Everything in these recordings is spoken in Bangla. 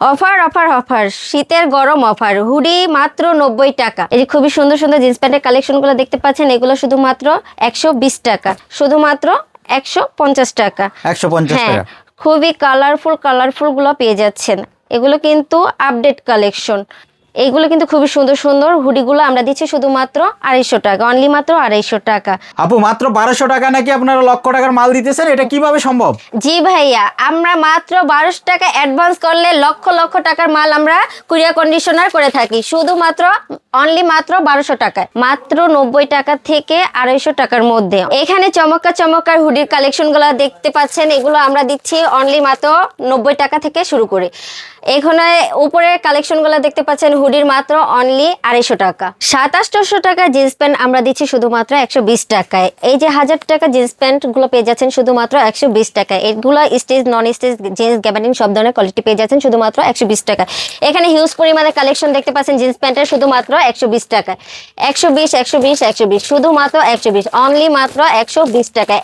অফার অফার অফার শীতের গরম অফার হুডি মাত্র 90 টাকা। এই যে খুবই সুন্দর সুন্দর জিন্স প্যান্টের কালেকশনগুলো দেখতে পাচ্ছেন, এগুলো শুধুমাত্র 120 টাকা, শুধুমাত্র 150 টাকা। 150 হ্যাঁ, টাকা। খুবই কালারফুল গুলো পেয়ে যাচ্ছেন। এগুলো কিন্তু আপডেট কালেকশন। এইগুলো কিন্তু খুবই সুন্দর সুন্দর হুডিগুলো আমরা দিচ্ছি শুধুমাত্র 250 টাকা, অনলি মাত্র 250 টাকা। আপু মাত্র 1200 টাকা নাকি আপনারা লক্ষ টাকার মাল দিতেছেন, এটা কিভাবে সম্ভব? জি ভাইয়া, আমরা মাত্র 1200 টাকা অ্যাডভান্স করলে লক্ষ লক্ষ টাকার মাল আমরা কুরিয়ার কন্ডিশনার করে থাকি, শুধুমাত্র অনলি মাত্র 1200 টাকায়, মাত্র 90 টাকা থেকে 250 টাকার মধ্যে। এখানে চমৎকার হুডির কালেকশনগুলো দেখতে পাচ্ছেন, এগুলো আমরা দিচ্ছি অনলি মাত্র 90 টাকা থেকে শুরু করে। এখানে উপরের কালেকশনগুলো দেখতে পাচ্ছেন হুডির মাত্র অনলি 250 টাকা। 2700 টাকা জিন্স প্যান্ট আমরা দিচ্ছি শুধুমাত্র 120 টাকায়। এই যে 1000 টাকা জিন্স প্যান্ট গুলো পেয়ে যাচ্ছেন শুধুমাত্র 120 টাকায়। এগুলো স্টিচ নন স্টিচ জিন্স গ্যাবার্ডিন সব ধরনের কোয়ালিটি পেয়ে যাচ্ছেন শুধুমাত্র 120 টাকা। এখানে হিউজ পরিমাণে কালেকশন দেখতে পাচ্ছেন জিন্স প্যান্টের, শুধুমাত্র 120 টাকায়। 120 শুধুমাত্র 120, অনলি মাত্র 120 টাকায়।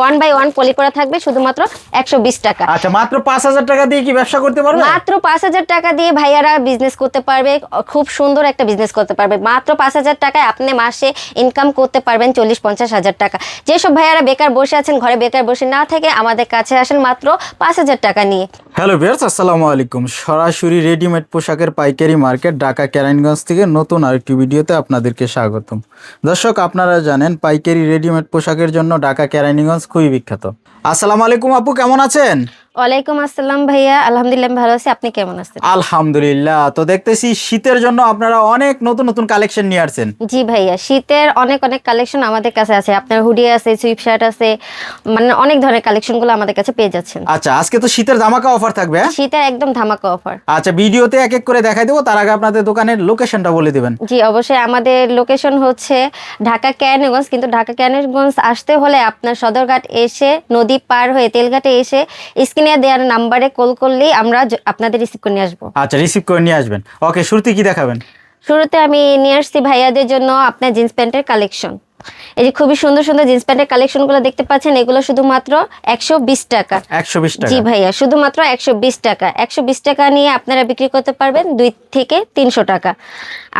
1 বাই 1 পলি করা থাকবে, শুধুমাত্র 120 টাকা। আচ্ছা, মাত্র 5000 টাকা দিয়ে কি ব্যবসা করতে পারবে? মাত্র 5000 টাকা দিয়ে ভাইয়ারা বিজনেস করতে পারবে, খুব সুন্দর একটা বিজনেস করতে পারবে। মাত্র 5000 টাকায় আপনি মাসে ইনকাম করতে পারবেন 40-50 হাজার টাকা। যেসব ভাইয়ারা বেকার বসে আছেন, ঘরে বেকার বসে না থেকে আমাদের কাছে আসেন মাত্র 5000 টাকা নিয়ে। হ্যালো ভিউয়ার্স, আসসালামু আলাইকুম। সরাসরি রেডিমেড পোশাকের পাইকারি মার্কেট ঢাকা কেরানীগঞ্জ থেকে নতুন আরেকটি ভিডিওতে আপনাদেরকে স্বাগতম। দর্শক, আপনারা জানেন পাইকারি রেডিমেড পোশাকের জন্য ঢাকা কেরানীগঞ্জ খুবই বিখ্যাত। আসসালামু আলাইকুম আপু, কেমন আছেন? ওয়ালাইকুম আসসালাম ভাইয়া, আলহামদুলিল্লাহ ভালো আছি, আপনি কেমন আছেন? আলহামদুলিল্লাহ। তো দেখতেছি শীতের জন্য আপনারা অনেক নতুন নতুন কালেকশন নিয়ে আসছেন। জি ভাইয়া, শীতের অনেক কালেকশন আমাদের কাছে আছে। আপনার হুডি আছে, সুইপ শার্ট আছে, মানে অনেক ধরনের কালেকশনগুলো আমাদের কাছে পেয়ে যাচ্ছেন। আচ্ছা, আজকে তো শীতের ধামাকা অফার থাকবে, হ্যাঁ? শীতের একদম ধামাকা অফার। আচ্ছা, ভিডিওতে এক এক করে দেখাই দেবো, তার আগে আপনাদের দোকানের লোকেশনটা বলে দিবেন। জি অবশ্যই, আমাদের লোকেশন হচ্ছে ঢাকা কেরানীগঞ্জ, কিন্তু ঢাকা কেরানীগঞ্জ আসতে হলে আপনার সদরঘাট এসে নদী পার হয়ে তেলঘাটে এসে স্ক্রিনে দেওয়ার নাম্বারে কল করলেই আমরা আপনাদের রিসিভ করে নিয়ে আসবো। আচ্ছা, রিসিভ করে নিয়ে আসবেন। ওকে, শুরুতে কি দেখাবেন? শুরুতে আমি নিয়ে আসছি ভাইয়াদের জন্য আপনার জিন্স প্যান্টের কালেকশন। এই যে খুবই সুন্দর সুন্দর জিন্স প্যান্টের কালেকশনগুলো দেখতে পাচ্ছেন, এগুলো শুধুমাত্র 120 টাকা। 120 টাকা? জি ভাইয়া, শুধুমাত্র 120 টাকা। 120 টাকা নিয়ে আপনারা বিক্রি করতে পারবেন 2 থেকে 300 টাকা।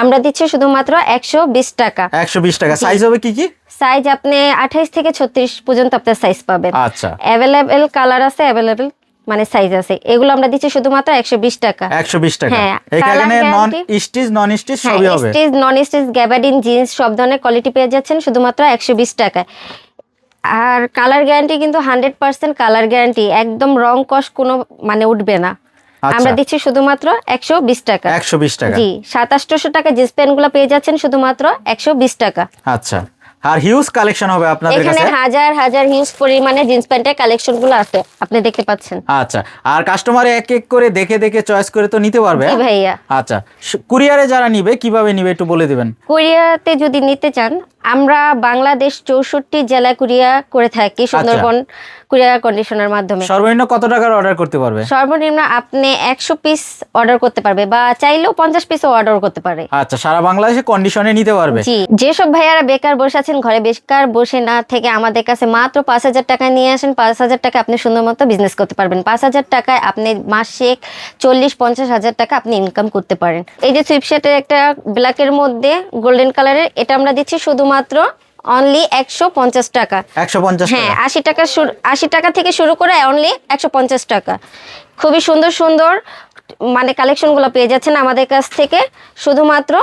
আমরা দিচ্ছি শুধুমাত্র 120 টাকা। 120 টাকা। সাইজ হবে কি কি? সাইজ আপনি 28 থেকে 36 পর্যন্ত আপনার সাইজ পাবেন। আচ্ছা, অ্যাভেলেবেল কালার আছে, অ্যাভেলেবেল মানে সাইজ আছে। এগুলো আমরা দিচ্ছি শুধুমাত্র 120 টাকা। 120 টাকা। হ্যাঁ, এখানে নন guarantee- স্টিচ নন স্টিচ সবই হবে। স্টিচ নন স্টিচ গ্যাবার্ডিন জিন্স সব ধরনের কোয়ালিটি পেয়ে যাচ্ছেন শুধুমাত্র 120 টাকায়। আর কালার গ্যারান্টি কিন্তু 100% কালার গ্যারান্টি, একদম রং কস কোনো মানে উঠবে না। আচ্ছা। আমরা দিচ্ছি শুধুমাত্র 120 টাকা। 120 টাকা। জি, 2700 টাকা জিন্স প্যান্টগুলো পেয়ে যাচ্ছেন শুধুমাত্র 120 টাকা। আচ্ছা, আর হিউজ কালেকশন হবে আপনাদের এখানে কাছে। হাজার হাজার হিউজ পরিমাণে জিন্স প্যান্টের কালেকশনগুলো আছে, আপনি দেখতে পাচ্ছেন। আচ্ছা, আর কাস্টমার এক এক করে দেখে দেখে চয়েস করে তো নিতে পারবে, জি হ্যাঁ? ভাইয়া। আচ্ছা, কুরিয়ারে যারা নিবে কিভাবে নিবে একটু বলে দিবেন। কোরিয়াতে যদি নিতে চান, আমরা বাংলাদেশ 64 জেলায় কুরিয়া করে থাকি সুন্দরবন কুরিয়ার কন্ডিশনের মাধ্যমে। সর্বনিম্ন কত টাকার অর্ডার করতে পারবে? সর্বনিম্ন আপনি 100 পিস অর্ডার করতে পারবে, বা চাইলেও 50 পিসও অর্ডার করতে পারে। আচ্ছা, সারা বাংলাদেশে কন্ডিশনে নিতে পারবে। জি, যেসব ভাইয়ারা বেকার বসে আছেন, ঘরে বেকার বসে না থেকে আমাদের কাছে মাত্র 5000 টাকা নিয়ে আসেন। 5000 টাকা আপনি সুন্দর মতো বিজনেস করতে পারবেন। 5000 টাকায় আপনি মাসে 40-50 হাজার টাকা আপনি ইনকাম করতে পারেন। এই যে সুইপ শার্টের একটা ব্ল্যাকের মধ্যে গোল্ডেন কালারের, এটা আমরা দিচ্ছি শুধুমাত্র অনলি 150 টাকা। 150 হ্যাঁ, টাকা। 80 টাকা থেকে শুরু করে অনলি 150 টাকা। খুবই সুন্দর সুন্দর মানে কালেকশনগুলো পেয়ে যাচ্ছেন আমাদের কাছ থেকে শুধুমাত্র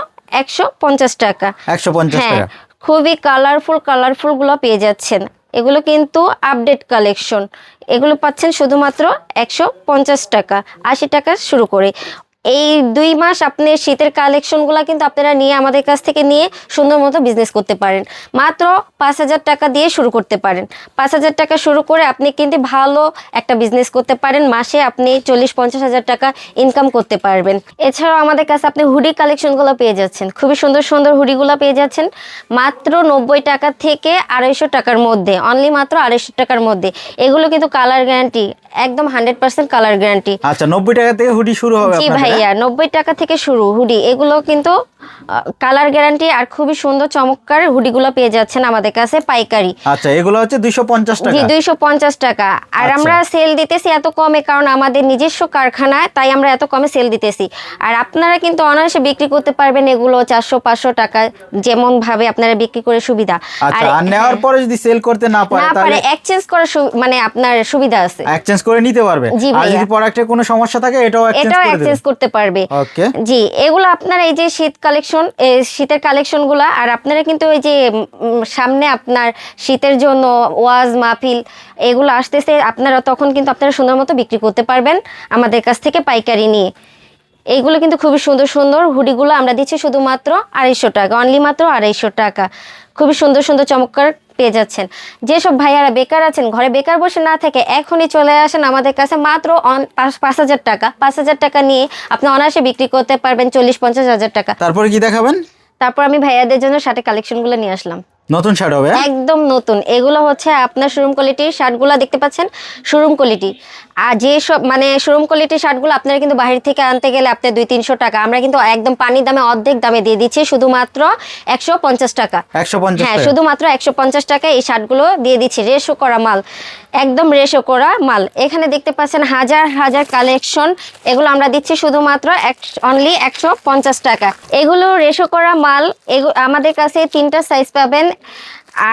150 টাকা। 150 হ্যাঁ, টাকা। খুবই কালারফুল গুলো পেয়ে যাচ্ছেন। এগুলো কিন্তু আপডেট কালেকশন। এগুলো পাচ্ছেন শুধুমাত্র 150 টাকা, 80 টাকা শুরু করে। এই 2 মাস আপনি শীতের কালেকশনগুলো কিন্তু আপনারা নিয়ে আমাদের কাছ থেকে নিয়ে সুন্দর মতো বিজনেস করতে পারেন। মাত্র 5000 টাকা দিয়ে শুরু করতে পারেন। 5000 টাকা শুরু করে আপনি কিন্তু ভালো একটা বিজনেস করতে পারেন। মাসে আপনি 40-50 হাজার টাকা ইনকাম করতে পারবেন। এছাড়াও আমাদের কাছে আপনি হুডি কালেকশনগুলো পেয়ে যাচ্ছেন, খুবই সুন্দর সুন্দর হুডিগুলো পেয়ে যাচ্ছেন মাত্র 90 টাকা থেকে 250 টাকার মধ্যে, অনলি মাত্র 250 টাকার মধ্যে। এগুলো কিন্তু কালার গ্যারান্টি, একদম 100% কালার গ্যারান্টি। আচ্ছা, 90 টাকা থেকে হুডি শুরু হবে জি আপনাদের? ভাইয়া, ভাইয়া 90 টাকা থেকে শুরু হুডি, এগুলো কিন্তু কালার গ্যারান্টি আর খুবই সুন্দর চমৎকার হুডিগুলো পেয়ে যাচ্ছেন আমাদের কাছে পাইকারি। আচ্ছা, এগুলো হচ্ছে 250 টাকা। জি 250 টাকা। আর আচ্ছা। আমরা সেল দিতেছি এত কমে কারণ আমাদের নিজস্ব কারখানা, তাই আমরা এত কমে সেল দিতেছি। আর আপনারা কিন্তু অনায়াসে বিক্রি করতে পারবেন এগুলো 400-500 টাকা, যেমন ভাবে আপনারা বিক্রি করে সুবিধা। আচ্ছা, আর নেওয়ার পরে যদি সেল করতে না পারে তাহলে এক্সচেঞ্জ করার মানে আপনার সুবিধা আছে, এক্সচেঞ্জ করে নিতে পারবে। জি আর ভাইয়া। যদি প্রোডাক্টের কোনো সমস্যা থাকে এটাও এক্সচেঞ্জ করতে পারবে। ওকে। জি, এগুলো আপনার এই যে শীত কালেকশন, শীতের কালেকশনগুলো, আর আপনারা কিন্তু ওই যে সামনে আপনার শীতের জন্য ওয়াজ মাহফিল এগুলো আসতেছে, আপনারা তখন কিন্তু আপনারা সুন্দর মতো বিক্রি করতে পারবেন আমাদের কাছ থেকে পাইকারি নিয়ে। এইগুলো কিন্তু খুবই সুন্দর সুন্দর হুডিগুলো আমরা দিচ্ছি শুধুমাত্র 250 টাকা, অনলি মাত্র 250 টাকা। খুবই সুন্দর সুন্দর চমৎকার পেয়ে যাচ্ছেন। যেসব ভাইয়ারা বেকার আছেন, ঘরে বেকার বসে না থেকে এখনই চলে আসেন আমাদের কাছে, মাত্র 5,000 টাকা। 5,000 টাকা নিয়ে আপনি অনায়াসে বিক্রি করতে পারবেন 40-50 হাজার টাকা। তারপরে কি দেখাবেন? তারপর আমি ভাইয়াদের জন্য শার্টের কালেকশনগুলো নিয়ে আসলাম। নতুন শার্ট হবে? একদম নতুন। এগুলো হচ্ছে আপনার শোরুম কোয়ালিটির শার্টগুলো দেখতে পাচ্ছেন, শোরুম কোয়ালিটি। আর যে সব মানে শোরুম কোয়ালিটির শার্টগুলো আপনারা কিন্তু বাইরে থেকে আনতে গেলে আপনার 200-300 টাকা, আমরা কিন্তু একদম পানির দামে অর্ধেক দামে দিয়ে দিচ্ছি শুধুমাত্র 150 টাকা। 150 হ্যাঁ, টাকা। শুধুমাত্র 150 টাকা এই শার্টগুলো দিয়ে দিচ্ছি, রেশো করা মাল, একদম রেশো করা মাল। এখানে দেখতে পাচ্ছেন হাজার হাজার কালেকশন, এগুলো আমরা দিচ্ছি শুধুমাত্র অনলি 150 টাকা। এগুলো রেশো করা মাল, আমাদের কাছে 3টা সাইজ পাবেন।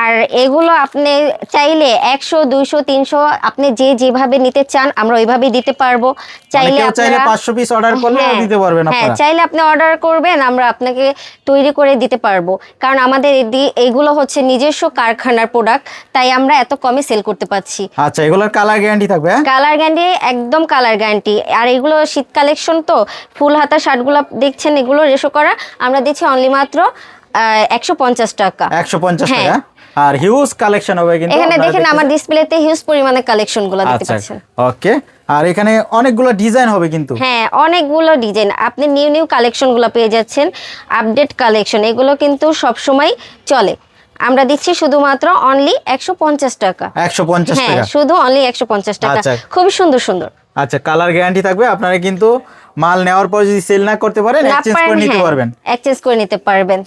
আর এগুলো আপনি চাইলে 100, 200, 300 আপনি যেভাবে নিতে চান আমরা ওইভাবেই দিতে পারবো। চাইলে চাইলে 500 পিস অর্ডার করলে দিতে পারবেন হ্যাঁ, আপনারা। চাইলে আপনি অর্ডার করবেন, আমরা আপনাকে তৈরি করে দিতে পারবো। কারণ আমাদের এইগুলো হচ্ছে নিজস্ব কারখানার প্রোডাক্ট, তাই আমরা এত কমে সেল করতে পারছি। আচ্ছা, এগুলোর কালার গ্যারান্টি থাকবে? কালার গ্যারান্টি, একদম কালার গ্যারান্টি। আর এগুলো শীত কালেকশন তো, ফুল হাতা শার্টগুলো দেখছেন, এগুলো রেশো করা, আমরা দিচ্ছি অনলি মাত্র 150 টাকা। 150 টাকা। আর হিউজ কালেকশন হবে কিন্তু এখানে দেখেন আমার ডিসপ্লেতে হিউজ পরিমাণে কালেকশনগুলো দেখতে আচ্ছা, পাচ্ছেন। ওকে। আর এখানে অনেকগুলো ডিজাইন হবে কিন্তু। হ্যাঁ, অনেকগুলো ডিজাইন, আপনি নিউ নিউ কালেকশনগুলো পেয়ে যাচ্ছেন, আপডেট কালেকশন, এগুলো কিন্তু সব সময় চলে। আমরা দিচ্ছি শুধুমাত্র অনলি 150 টাকা। 150 হ্যাঁ, টাকা, শুধু অনলি 150 টাকা। আচ্ছা। খুবই সুন্দর সুন্দর। আচ্ছা, কালার গ্যারান্টি থাকবে। আপনারা কিন্তু মাল নেওয়ার পর যদি সেল না করতে পারেন এক্সচেঞ্জ করে নিতে পারবেন। এক্সচেঞ্জ করে নিতে পারবেন।